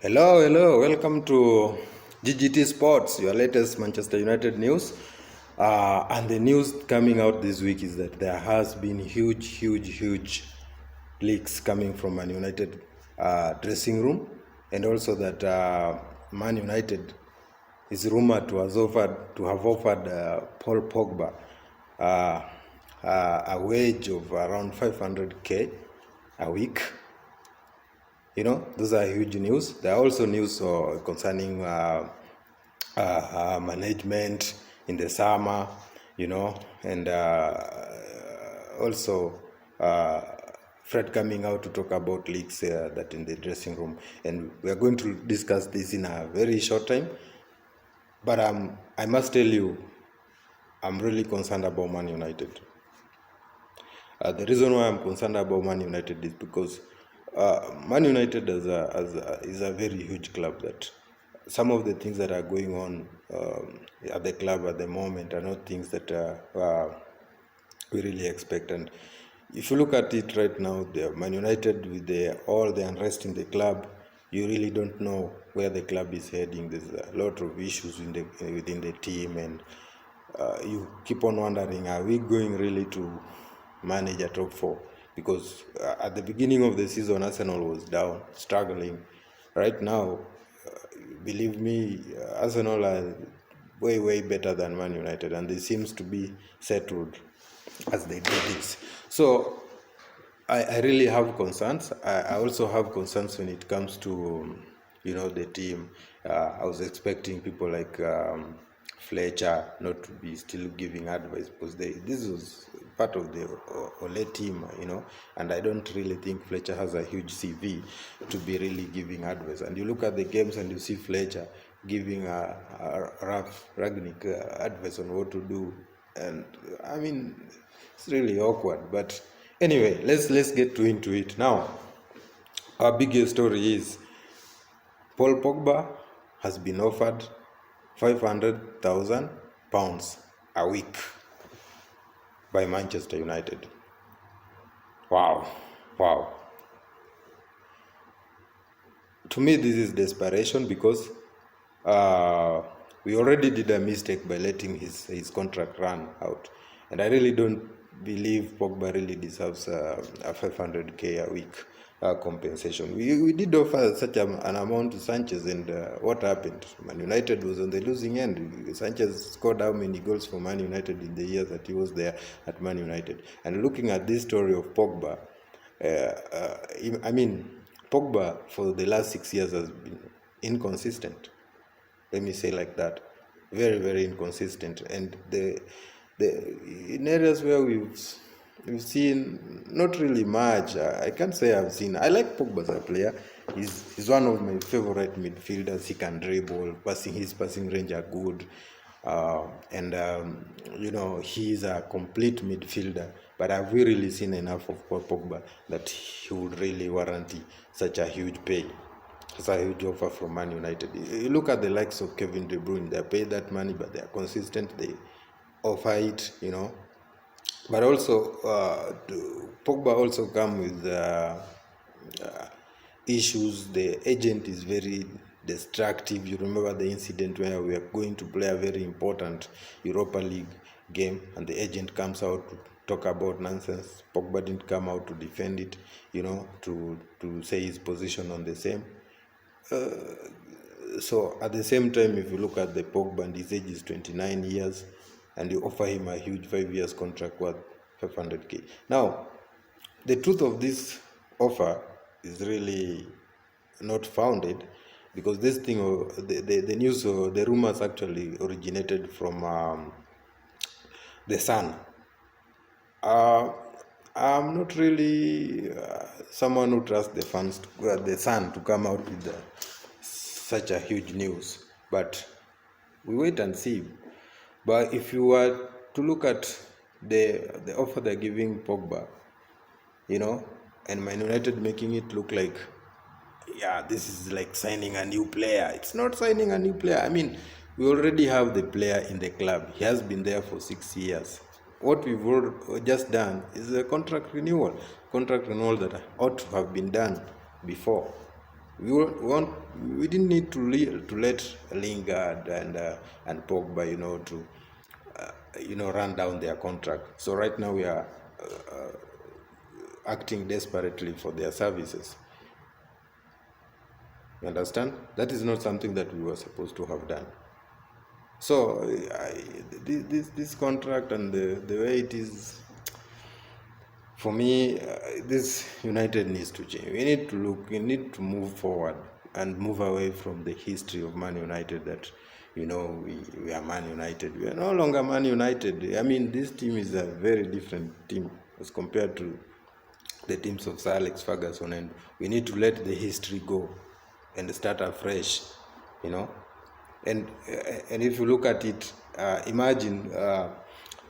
Hello. Welcome to GGT Sports, your latest Manchester United news. And the news coming out this week is that there has been huge leaks coming from Man United dressing room, and also that Man United is rumored to have offered Paul Pogba a wage of around 500k a week. Those are huge news. There are also news concerning management in the summer, and also Fred coming out to talk about leaks that in the dressing room. And we are going to discuss this in a very short time. But I must tell you, I'm really concerned about Man United. The reason why I'm concerned about Man United is because Man United is a very huge club. That some of the things that are going on at the club at the moment are not things that we really expect. And if you look at it right now, the Man United, with all the unrest in the club, you really don't know where the club is heading. There's a lot of issues within the team, and you keep on wondering, are we going really to manage a top four? Because at the beginning of the season, Arsenal was down, struggling. Right now, believe me, Arsenal are way better than Man United, and they seems to be settled as they do this. So I really have concerns. I also have concerns when it comes to the team. I was expecting people like Fletcher not to be still giving advice, because this was part of the Ole team, and I don't really think Fletcher has a huge CV to be really giving advice. And you look at the games and you see Fletcher giving Ralf Ragnick advice on what to do, and I mean, it's really awkward. But anyway, let's get into it now. Our biggest story is Paul Pogba has been offered £500,000 a week by Manchester United. Wow. To me, this is desperation, because we already did a mistake by letting his contract run out, and I really don't believe Pogba really deserves a 500k a week compensation. We did offer such an amount to Sanchez, and what happened? Man United was on the losing end. Sanchez scored how many goals for Man United in the years that he was there at Man United? And looking at this story of Pogba, Pogba for the last 6 years has been inconsistent. Let me say like that. Very inconsistent. And in areas where we've seen not really much. I can't say I've seen. I like Pogba as a player. He's one of my favorite midfielders. He can dribble, his passing range are good, and he is a complete midfielder. But have we really seen enough of Paul Pogba that he would really warrant such a huge pay? It's a huge offer from Man United. You look at the likes of Kevin De Bruyne. They pay that money, but they are consistent. They offer it, But also, Pogba also come with issues. The agent is very destructive. You remember the incident where we are going to play a very important Europa League game, and the agent comes out to talk about nonsense. Pogba didn't come out to defend it, to say his position on the same. So at the same time, if you look at the Pogba, and his age is 29 years, and you offer him a huge 5 years contract worth 500k. Now, the truth of this offer is really not founded, because this thing, the news, the rumors actually originated from the Sun. I'm not really someone who trusts the fans, the Sun, to come out with such a huge news, but we wait and see. But if you were to look at the offer they're giving Pogba, and Man United making it look like, this is like signing a new player. It's not signing a new player. I mean, we already have the player in the club. He has been there for 6 years. What we've just done is a contract renewal that ought to have been done before. We didn't need to let Lingard and Pogba, to run down their contract. So right now we are acting desperately for their services. You understand? That is not something that we were supposed to have done. So this contract and the way it is, for me, this United needs to change. We need to move forward and move away from the history of Man United that, we are Man United. We are no longer Man United. I mean, this team is a very different team as compared to the teams of Sir Alex Ferguson, and we need to let the history go and start afresh, And if you look at it, imagine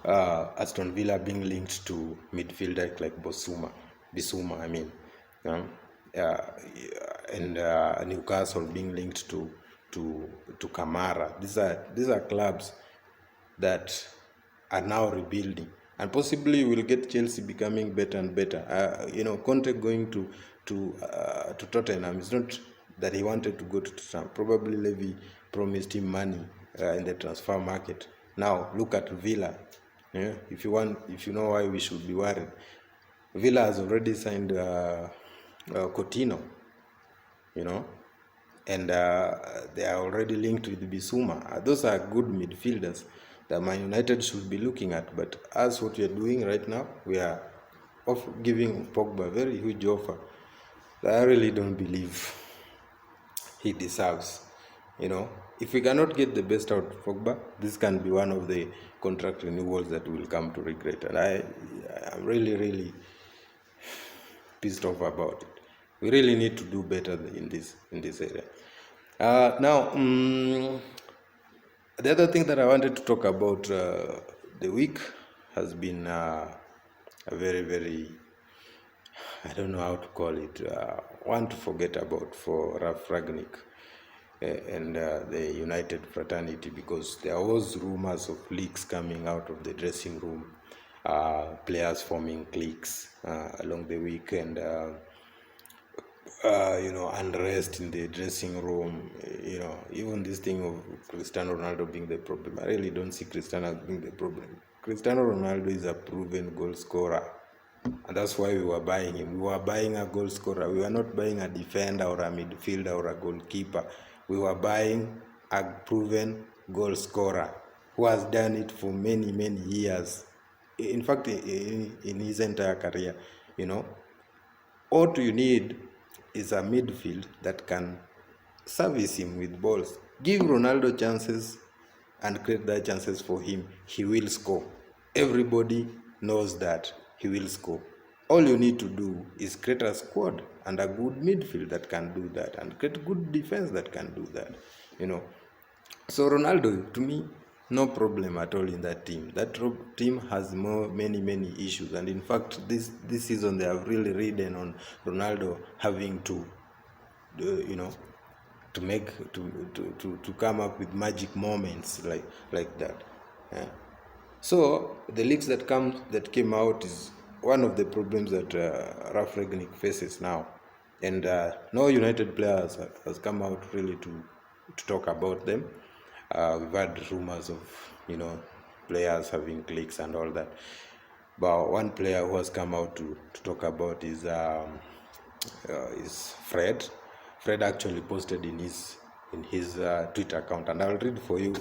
Aston Villa being linked to midfielders like Bissouma, I mean, and Newcastle being linked to Kamara. These are clubs that are now rebuilding, and possibly we'll get Chelsea becoming better and better. Conte going to Tottenham is not that he wanted to go to Tottenham. Probably Levy promised him money in the transfer market. Now look at Villa. If you know why we should be worried, Villa has already signed Coutinho, and they are already linked with Bissouma. Those are good midfielders that Man United should be looking at. But as what we are doing right now, we are giving Pogba a very huge offer that I really don't believe he deserves. If we cannot get the best out of Pogba, this can be one of the contract renewals that we'll come to regret. And I'm really, really pissed off about it. We really need to do better in this area. Now, the other thing that I wanted to talk about the week has been a very, very, I don't know how to call it, one to forget about for Ralf Ragnick and the United fraternity, because there was rumors of leaks coming out of the dressing room, players forming cliques along the weekend. Unrest in the dressing room, even this thing of Cristiano Ronaldo being the problem. I really don't see Cristiano as being the problem. Cristiano Ronaldo is a proven goal scorer, and that's why we were buying him. We were buying a goal scorer. We were not buying a defender or a midfielder or a goalkeeper. We were buying a proven goal scorer who has done it for many, many years. In fact, in his entire career, What you need is a midfield that can service him with balls. Give Ronaldo chances and create that chances for him. He will score. Everybody knows that he will score. All you need to do is create a squad and a good midfield that can do that, and create good defense that can do that. So Ronaldo, to me, no problem at all in that team. That team has many issues, and in fact, this season they have really ridden on Ronaldo having to, to come up with magic moments like that. Yeah. So the leaks that came out is one of the problems that Ralf Ragnick faces now, and no United players has come out really to talk about them. We've had rumors of players having cliques and all that, but one player who has come out to talk about is Fred. Fred actually posted in his Twitter account, and I'll read for you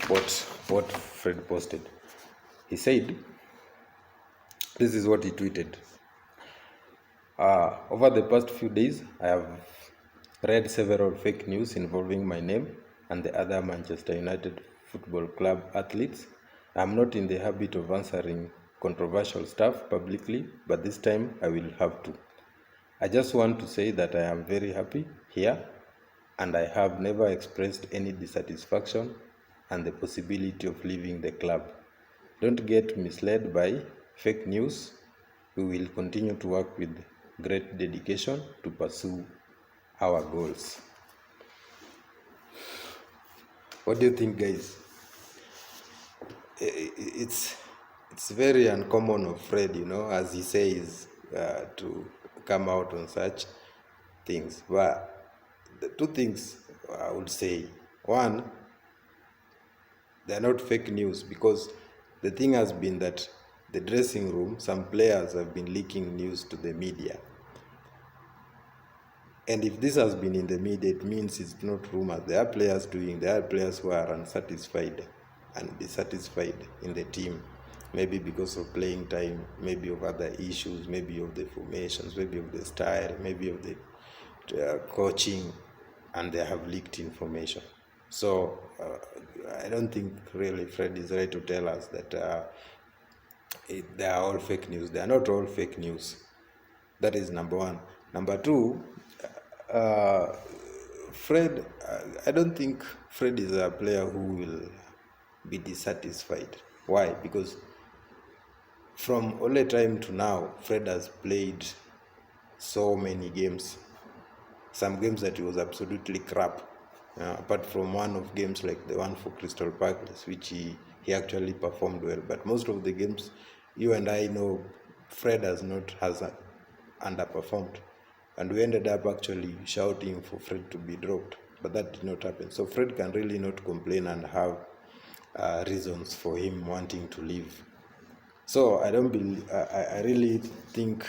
what Fred posted. He said, this is what he tweeted: over the past few days, I have read several fake news involving my name and the other Manchester United Football Club athletes. I am not in the habit of answering controversial stuff publicly, but this time I will have to. I just want to say that I am very happy here, and I have never expressed any dissatisfaction and the possibility of leaving the club. Don't get misled by fake news. We will continue to work with great dedication to pursue our goals. What do you think, guys? It's very uncommon of Fred, as he says, to come out on such things. But the two things I would say. One, they are not fake news, because the thing has been that the dressing room, some players have been leaking news to the media. And if this has been in the media, it means it's not rumors. There are players who are unsatisfied and dissatisfied in the team. Maybe because of playing time, maybe of other issues, maybe of the formations, maybe of the style, maybe of the coaching, and they have leaked information. So I don't think really Fred is right to tell us that they are all fake news. They are not all fake news. That is number one. Number two, Fred, I don't think Fred is a player who will be dissatisfied. Why? Because from Ole time to now, Fred has played so many games. Some games that he was absolutely crap. Apart from one of games like the one for Crystal Palace, which he actually performed well. But most of the games, you and I know, Fred has underperformed. And we ended up actually shouting for Fred to be dropped. But that did not happen. So Fred can really not complain and have reasons for him wanting to leave. So I don't believe, I really think,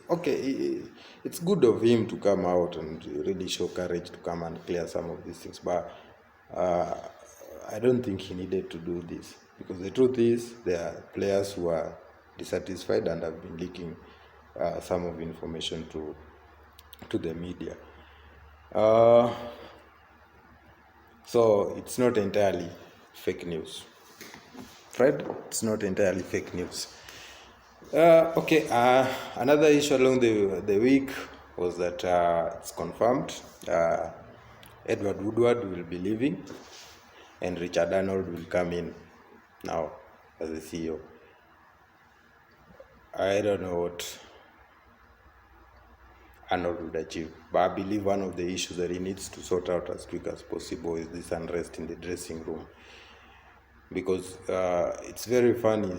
okay, it's good of him to come out and really show courage to come and clear some of these things, but I don't think he needed to do this, because the truth is there are players who are dissatisfied and have been leaking some of information to the media. So it's not entirely fake news. Fred, it's not entirely fake news. Another issue along the week was that it's confirmed Edward Woodward will be leaving and Richard Arnold will come in now as the CEO. I don't know what Arnold would achieve, but I believe one of the issues that he needs to sort out as quick as possible is this unrest in the dressing room. Because it's very funny,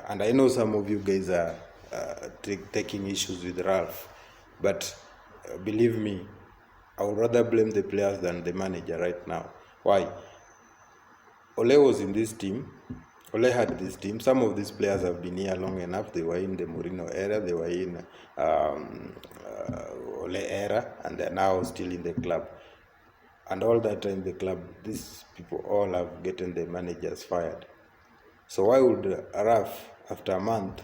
and I know some of you guys are taking issues with Ralf, but believe me, I would rather blame the players than the manager right now. Why? Ole was in this team. Ole had this team. Some of these players have been here long enough. They were in the Mourinho era. They were in Ole era, and they're now still in the club. And all that time, the club, these people all have gotten the managers fired. So why would Ralf, after a month,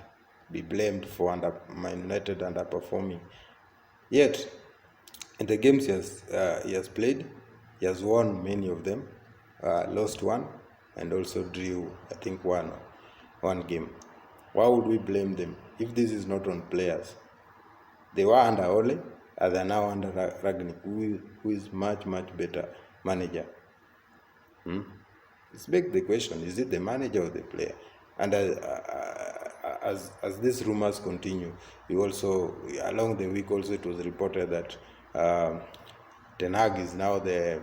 be blamed for Man United underperforming? Yet, in the games he has played, he has won many of them, lost one, and also drew, I think, one game. Why would we blame them if this is not on players? They were under Ole, and they are now under Ragnick, who is much better manager. Let's make the question: is it the manager or the player? And as these rumors continue, along the week also it was reported that Ten Hag is now the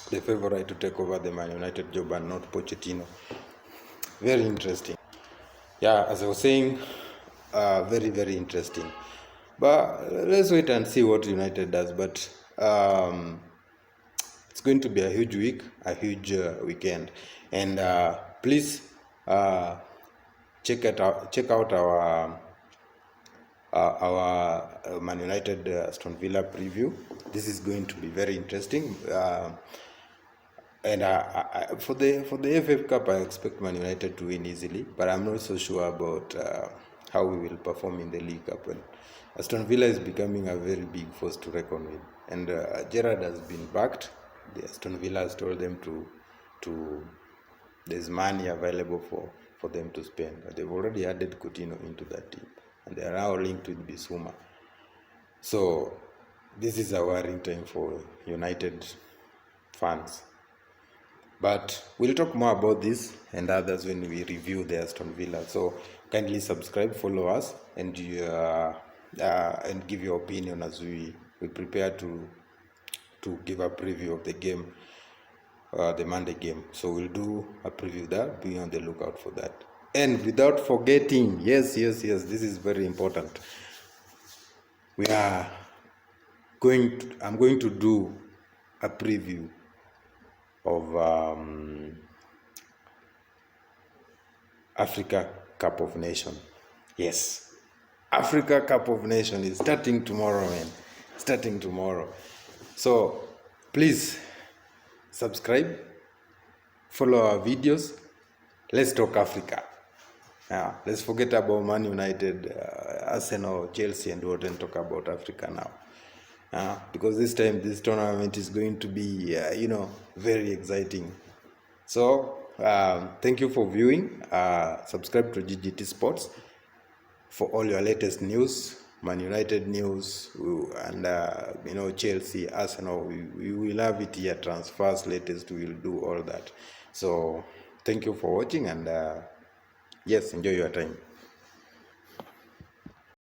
favorite to take over the Man United job and not Pochettino. Very interesting. Yeah, as I was saying, very interesting. But let's wait and see what United does. But it's going to be a huge week, a huge weekend, and please check out our Man United Aston Villa preview. This is going to be very interesting. And for the FA Cup, I expect Man United to win easily, but I'm not so sure about how we will perform in the League Cup. And Aston Villa is becoming a very big force to reckon with, and Gerrard has been backed. The Aston Villa has told them to there's money available for them to spend. They've already added Coutinho into that team, and they are now linked with Bissouma. So this is a worrying time for United fans. But we'll talk more about this and others when we review the Aston Villa. So kindly subscribe, follow us, and give your opinion as we prepare to give a preview of the game, the Monday game. So we'll do a preview there. Be on the lookout for that. And without forgetting, yes, this is very important. We are I'm going to do a preview of Africa Cup of Nations. Yes, Africa Cup of Nations is starting tomorrow, man. Starting tomorrow. So please subscribe, follow our videos. Let's talk Africa. Let's forget about Man United, Arsenal, Chelsea, and what, and talk about Africa now. Because this time, this tournament is going to be, very exciting. So, thank you for viewing. Subscribe to GGT Sports for all your latest news, Man United news, and Chelsea, Arsenal. We will have it here. Transfers, latest. We will do all that. So, thank you for watching, and yes, enjoy your time.